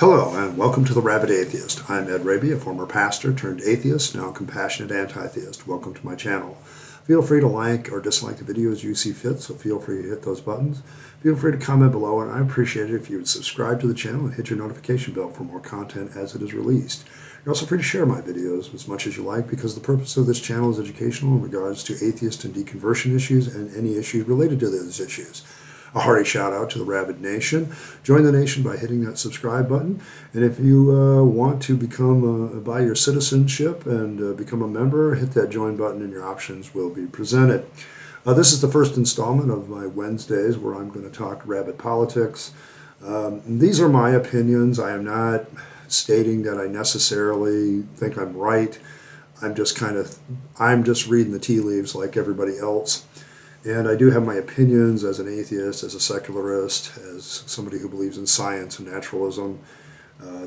Hello and welcome to the Rabyd Atheist. I'm Ed Rabyd, a former pastor turned atheist, now compassionate anti-theist. Welcome to my channel. Feel free to like or dislike the video as you see fit, so feel free to hit those buttons. Feel free to comment below, and I appreciate it if you would subscribe to the channel and hit your notification bell for more content as it is released. You're also free to share my videos as much as you like, because the purpose of this channel is educational in regards to atheist and deconversion issues and any issues related to those issues. A hearty shout out to the Rabyd Nation. Join the nation by hitting that subscribe button. And if you want to become, buy your citizenship and become a member, hit that join button and your options will be presented. This is the first installment of my Wednesdays where I'm going to talk Rabyd Politics. These are my opinions. I am not stating that I necessarily think I'm right. I'm just reading the tea leaves like everybody else. And I do have my opinions as an atheist, as a secularist, as somebody who believes in science and naturalism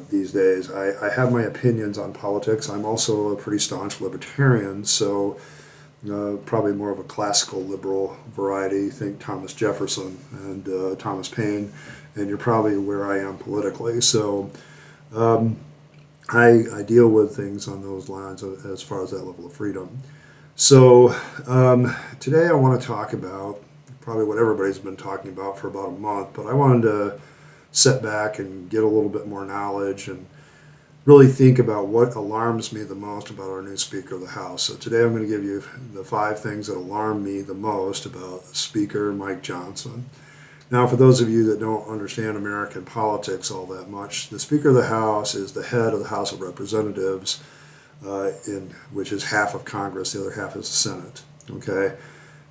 these days. I have my opinions on politics. I'm also a pretty staunch libertarian, so probably more of a classical liberal variety. Think Thomas Jefferson and Thomas Paine, and you're probably where I am politically. So I deal with things on those lines as far as that level of freedom. So today I want to talk about probably what everybody's been talking about for about a month, but I wanted to sit back and get a little bit more knowledge and really think about what alarms me the most about our new Speaker of the House. So today I'm going to give you the 5 things that alarm me the most about Speaker Mike Johnson. Now, for those of you that don't understand American politics all that much, the Speaker of the House is the head of the House of Representatives, which is half of Congress, the other half is the Senate. Okay,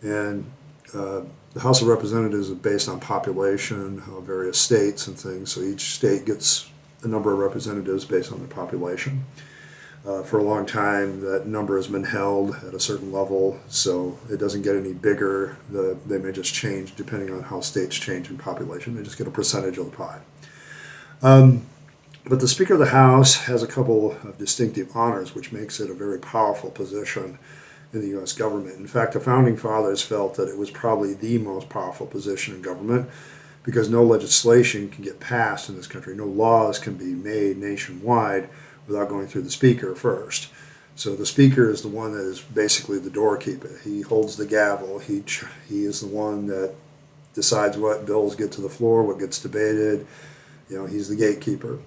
and the House of Representatives is based on population of various states and things. So each state gets a number of representatives based on their population. For a long time, that number has been held at a certain level, so it doesn't get any bigger. They may just change depending on how states change in population. They just get a percentage of the pie. But the Speaker of the House has a couple of distinctive honors, which makes it a very powerful position in the U.S. government. In fact, the Founding Fathers felt that it was probably the most powerful position in government because no legislation can get passed in this country. No laws can be made nationwide without going through the Speaker first. So the Speaker is the one that is basically the doorkeeper. He holds the gavel. He is the one that decides what bills get to the floor, what gets debated. You know, he's the gatekeeper.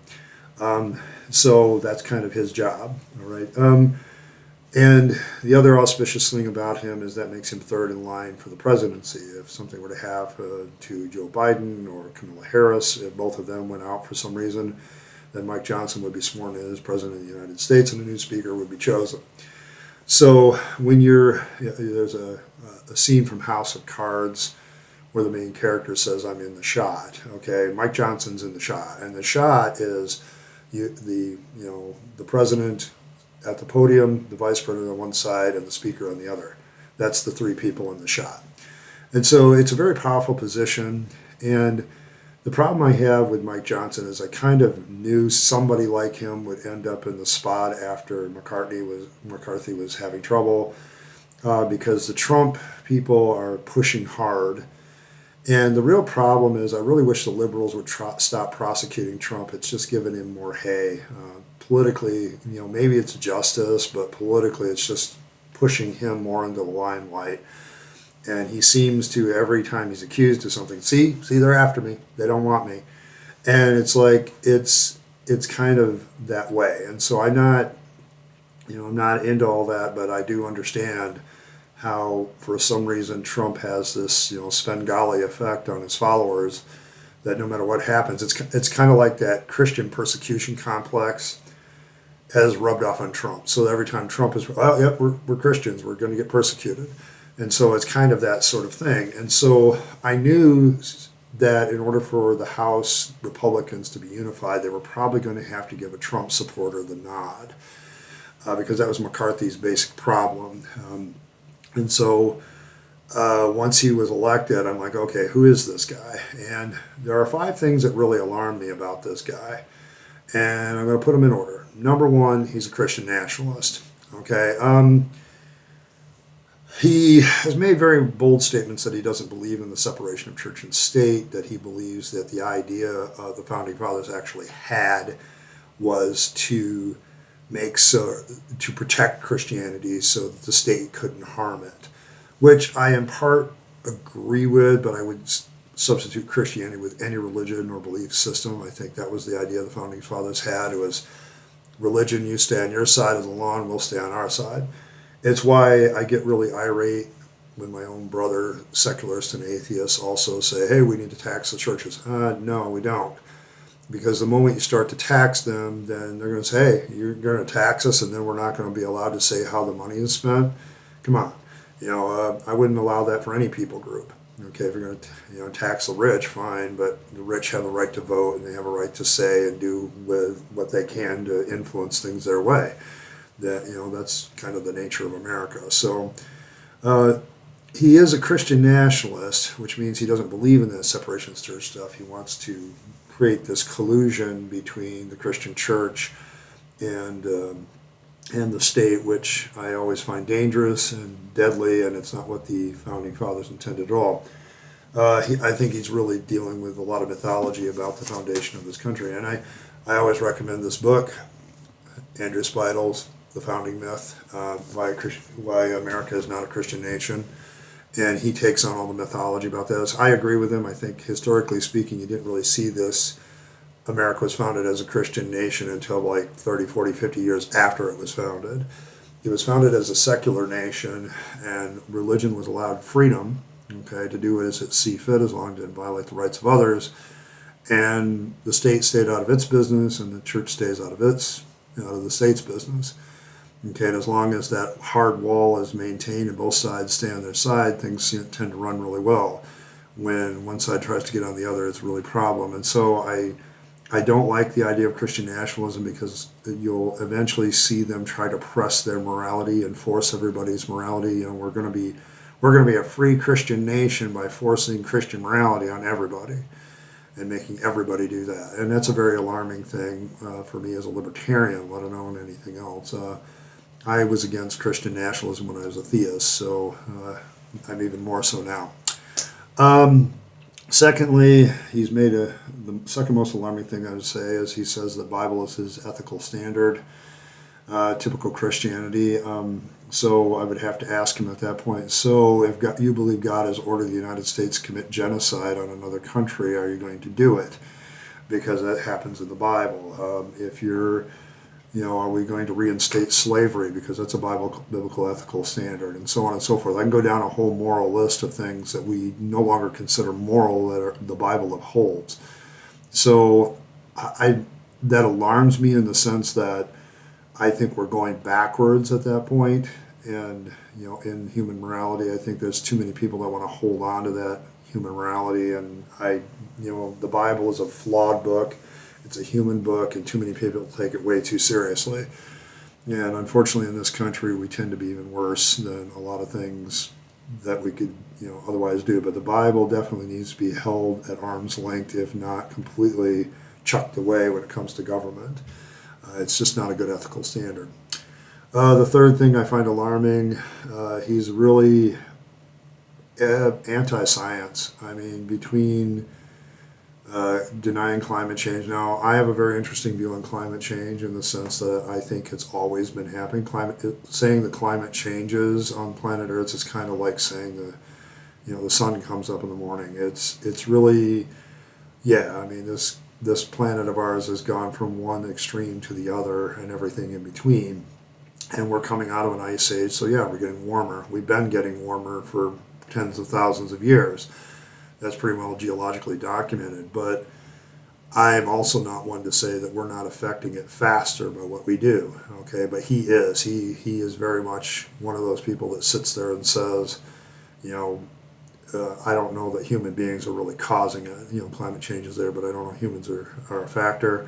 So that's kind of his job, all right? And the other auspicious thing about him is that makes him third in line for the presidency. If something were to happen to Joe Biden or Kamala Harris, if both of them went out for some reason, then Mike Johnson would be sworn in as President of the United States and a new Speaker would be chosen. So when there's a scene from House of Cards where the main character says, "I'm in the shot." Okay, Mike Johnson's in the shot, and the shot is the president at the podium, the vice president on one side, and the Speaker on the other. That's the 3 people in the shot, and so it's a very powerful position. And the problem I have with Mike Johnson is I kind of knew somebody like him would end up in the spot after McCarthy was having trouble because the Trump people are pushing hard. And the real problem is I really wish the liberals would stop prosecuting Trump. It's just giving him more hay. Politically, maybe it's justice, but politically it's just pushing him more into the limelight. And he seems to, every time he's accused of something, see, they're after me. They don't want me. And it's like, it's kind of that way. And so I'm not into all that, but I do understand how, for some reason, Trump has this, Svengali effect on his followers, that no matter what happens, it's kind of like that Christian persecution complex has rubbed off on Trump. So every time Trump is, well, yep, we're Christians, we're going to get persecuted. And so it's kind of that sort of thing. And so I knew that in order for the House Republicans to be unified, they were probably going to have to give a Trump supporter the nod, because that was McCarthy's basic problem. And so once he was elected, I'm like, okay, who is this guy? And there are 5 things that really alarm me about this guy. And I'm going to put them in order. Number 1, he's a Christian nationalist. Okay. He has made very bold statements that he doesn't believe in the separation of church and state, that he believes that the idea the founding fathers actually had was to to protect Christianity so that the state couldn't harm it, which I in part agree with, but I would substitute Christianity with any religion or belief system. I think that was the idea the founding fathers had. It was religion, you stay on your side of the law and we'll stay on our side. It's why I get really irate when my own brother, secularists and atheists, also say, hey, we need to tax the churches. No, we don't. Because the moment you start to tax them, then they're going to say, hey, you're going to tax us and then we're not going to be allowed to say how the money is spent. Come on. I wouldn't allow that for any people group. Okay, if you're going to tax the rich, fine, but the rich have a right to vote and they have a right to say and do with what they can to influence things their way. That's kind of the nature of America. So he is a Christian nationalist, which means he doesn't believe in that separation of church stuff. He wants to create this collusion between the Christian church and the state, which I always find dangerous and deadly, and it's not what the founding fathers intended at all. I think he's really dealing with a lot of mythology about the foundation of this country, and I always recommend this book, Andrew Spidle's The Founding Myth, why America is not a Christian nation, and he takes on all the mythology about this. I agree with him. I think historically speaking, you didn't really see this. America was founded as a Christian nation until like 30, 40, 50 years after it was founded. It was founded as a secular nation, and religion was allowed freedom, okay, to do as it see fit as long as it didn't violate the rights of others. And the state stayed out of its business, and the church stays out of the state's business. Okay, and as long as that hard wall is maintained and both sides stay on their side, things tend to run really well. When one side tries to get on the other, it's really a problem. And so I don't like the idea of Christian nationalism, because you'll eventually see them try to press their morality and force everybody's morality. We're going to be a free Christian nation by forcing Christian morality on everybody and making everybody do that. And that's a very alarming thing for me as a libertarian, let alone anything else. I was against Christian nationalism when I was a theist, so I'm even more so now. Secondly, he's made the second most alarming thing I would say is he says the Bible is his ethical standard, typical Christianity. So I would have to ask him at that point, so if you believe God has ordered the United States to commit genocide on another country, are you going to do it? Because that happens in the Bible. If you're are we going to reinstate slavery, because that's a biblical ethical standard, and so on and so forth. I can go down a whole moral list of things that we no longer consider moral that the Bible upholds. So that alarms me in the sense that I think we're going backwards at that point, and in human morality, I think there's too many people that want to hold on to that human morality, and the Bible is a flawed book. It's a human book, and too many people take it way too seriously. And unfortunately, in this country, we tend to be even worse than a lot of things that we could, otherwise do. But the Bible definitely needs to be held at arm's length, if not completely chucked away when it comes to government. It's just not a good ethical standard. The third thing I find alarming, he's really anti-science. I mean, between denying climate change. Now, I have a very interesting view on climate change in the sense that I think it's always been happening. Saying that climate changes on planet Earth is kind of like saying the sun comes up in the morning. It's really, I mean, this planet of ours has gone from one extreme to the other and everything in between, and we're coming out of an ice age. So we're getting warmer. We've been getting warmer for tens of thousands of years. That's pretty well geologically documented, but I'm also not one to say that we're not affecting it faster by what we do, okay? But he is. He is very much one of those people that sits there and says, I don't know that human beings are really causing it. Climate change is there, but I don't know humans are a factor.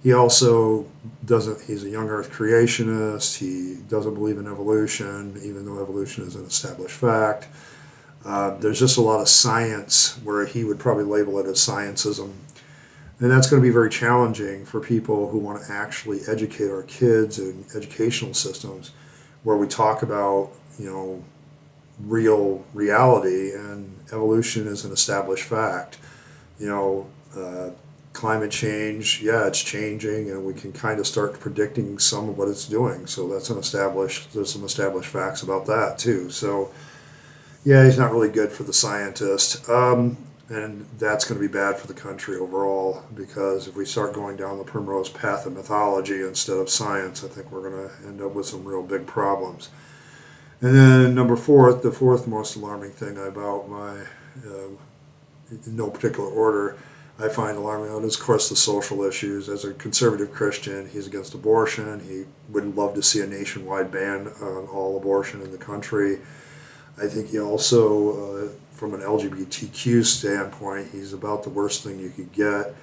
He also he's a young earth creationist. He doesn't believe in evolution, even though evolution is an established fact. There's just a lot of science where he would probably label it as scientism. And that's going to be very challenging for people who want to actually educate our kids in educational systems, where we talk about, real reality, and evolution is an established fact. You know, climate change, yeah, it's changing, and we can kind of start predicting some of what it's doing. So there's some established facts about that too. So yeah, he's not really good for the scientist. And that's going to be bad for the country overall, because if we start going down the primrose path of mythology instead of science, I think we're going to end up with some real big problems. And then the fourth most alarming thing about in no particular order, I find alarming is, of course, the social issues. As a conservative Christian, he's against abortion. He would love to see a nationwide ban on all abortion in the country. I think he also, from an LGBTQ standpoint, he's about the worst thing you could get.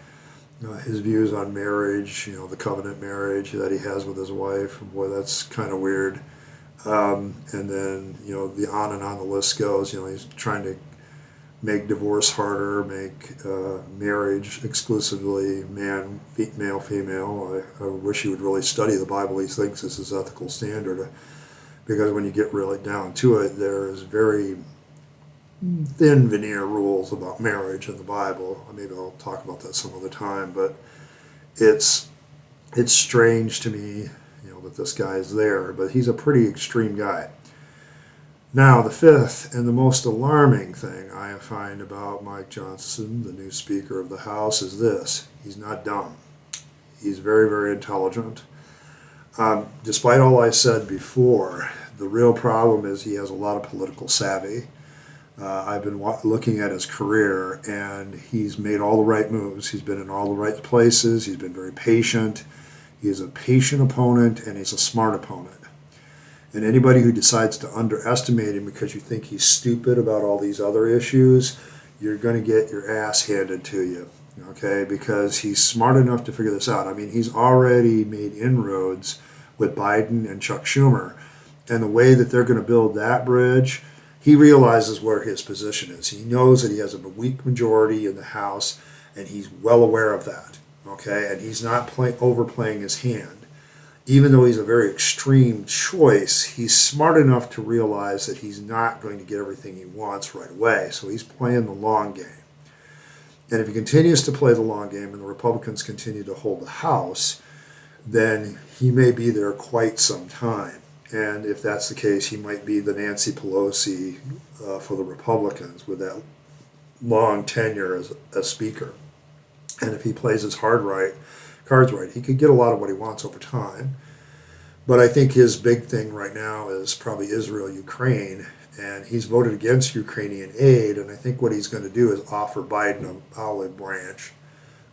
His views on marriage, the covenant marriage that he has with his wife, boy, that's kind of weird. And then, the on and on the list goes. He's trying to make divorce harder, make marriage exclusively male, female. I wish he would really study the Bible. He thinks this is ethical standard, because when you get really down to it, there's very thin veneer rules about marriage in the Bible. Maybe I'll talk about that some other time, but it's strange to me, that this guy is there, but he's a pretty extreme guy. Now, the fifth and the most alarming thing I find about Mike Johnson, the new Speaker of the House, is this: he's not dumb. He's very, very intelligent. Despite all I said before, the real problem is he has a lot of political savvy. I've been looking at his career, and he's made all the right moves. He's been in all the right places. He's been very patient. He is a patient opponent, and he's a smart opponent. And anybody who decides to underestimate him because you think he's stupid about all these other issues, you're going to get your ass handed to you, okay? Because he's smart enough to figure this out. I mean, he's already made inroads with Biden and Chuck Schumer. And the way that they're going to build that bridge, he realizes where his position is. He knows that he has a weak majority in the House, and he's well aware of that, okay? And he's not overplaying his hand. Even though he's a very extreme choice, he's smart enough to realize that he's not going to get everything he wants right away. So he's playing the long game. And if he continues to play the long game and the Republicans continue to hold the House, then he may be there quite some time. And if that's the case, he might be the Nancy Pelosi for the Republicans with that long tenure as Speaker. And if he plays his cards right, he could get a lot of what he wants over time. But I think his big thing right now is probably Israel-Ukraine, and he's voted against Ukrainian aid, and I think what he's going to do is offer Biden an olive branch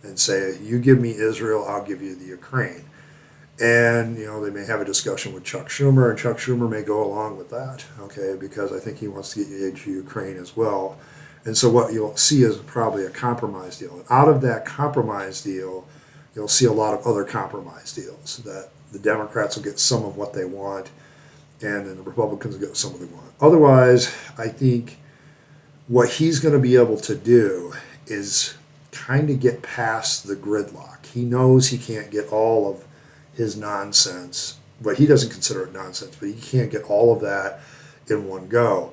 and say, you give me Israel, I'll give you the Ukraine. And, they may have a discussion with Chuck Schumer, and Chuck Schumer may go along with that, okay, because I think he wants to get aid to Ukraine as well. And so what you'll see is probably a compromise deal. And out of that compromise deal, you'll see a lot of other compromise deals, that the Democrats will get some of what they want, and then the Republicans will get some of what they want. Otherwise, I think what he's going to be able to do is kind of get past the gridlock. He knows he can't get all of his nonsense, but he doesn't consider it nonsense, but he can't get all of that in one go.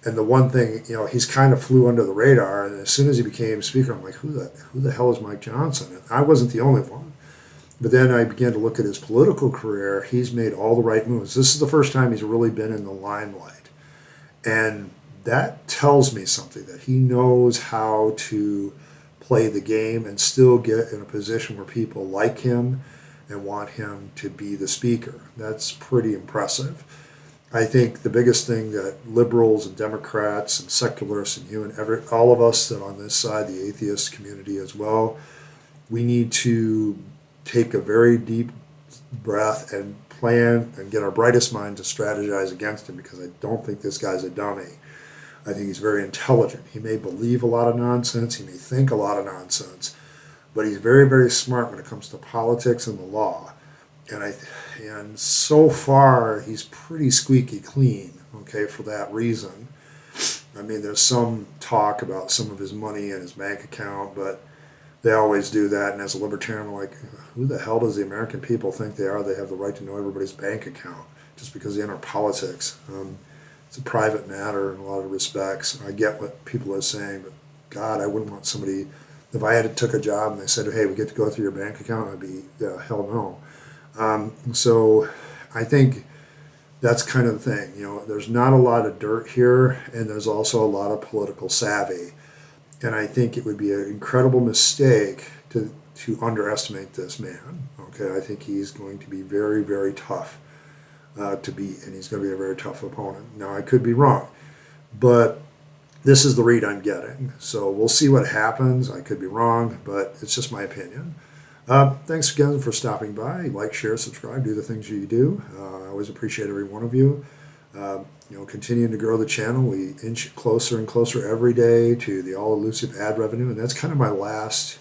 And the one thing, he's kind of flew under the radar, and as soon as he became Speaker, I'm like, who the hell is Mike Johnson? And I wasn't the only one. But then I began to look at his political career. He's made all the right moves. This is the first time he's really been in the limelight. And that tells me something, that he knows how to play the game and still get in a position where people like him and want him to be the Speaker. That's pretty impressive. I think the biggest thing that liberals and Democrats and secularists and all of us that on this side, the atheist community as well, we need to take a very deep breath and plan and get our brightest mind to strategize against him, because I don't think this guy's a dummy. I think he's very intelligent. He may believe a lot of nonsense. He may think a lot of nonsense. But he's very, very smart when it comes to politics and the law. And so far, he's pretty squeaky clean, okay, for that reason. I mean, there's some talk about some of his money in his bank account, but they always do that. And as a libertarian, I'm like, who the hell does the American people think they are? They have the right to know everybody's bank account just because they enter politics. it's a private matter in a lot of respects. I get what people are saying, but God, I wouldn't want somebody, if I had took a job and they said, hey, we get to go through your bank account, I'd be, yeah, hell no. So I think that's kind of the thing. There's not a lot of dirt here, and there's also a lot of political savvy. And I think it would be an incredible mistake to underestimate this man. Okay, I think he's going to be very, very tough to beat, and he's going to be a very tough opponent. Now, I could be wrong, but this is the read I'm getting. So we'll see what happens. I could be wrong, but it's just my opinion. Thanks again for stopping by. Like, share, subscribe, do the things you do. I always appreciate every one of you. Continuing to grow the channel. We inch closer and closer every day to the all-elusive ad revenue, and that's kind of my last,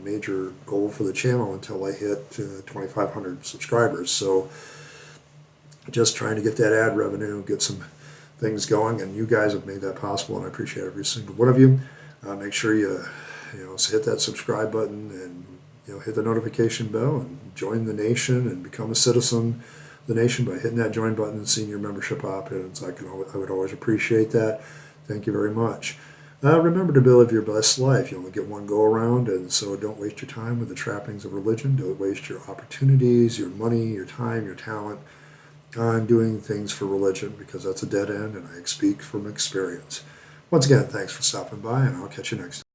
major goal for the channel until I hit 2,500 subscribers. So just trying to get that ad revenue, get some things going, and you guys have made that possible, and I appreciate every single one of you. Make sure you hit that subscribe button and hit the notification bell and join the nation and become a citizen of the nation by hitting that join button and seeing your membership options. I would always appreciate that. Thank you very much. Remember to live your best life. You only get one go around, and so don't waste your time with the trappings of religion. Don't waste your opportunities, your money, your time, your talent on doing things for religion, because that's a dead end, and I speak from experience. Once again, thanks for stopping by, and I'll catch you next time.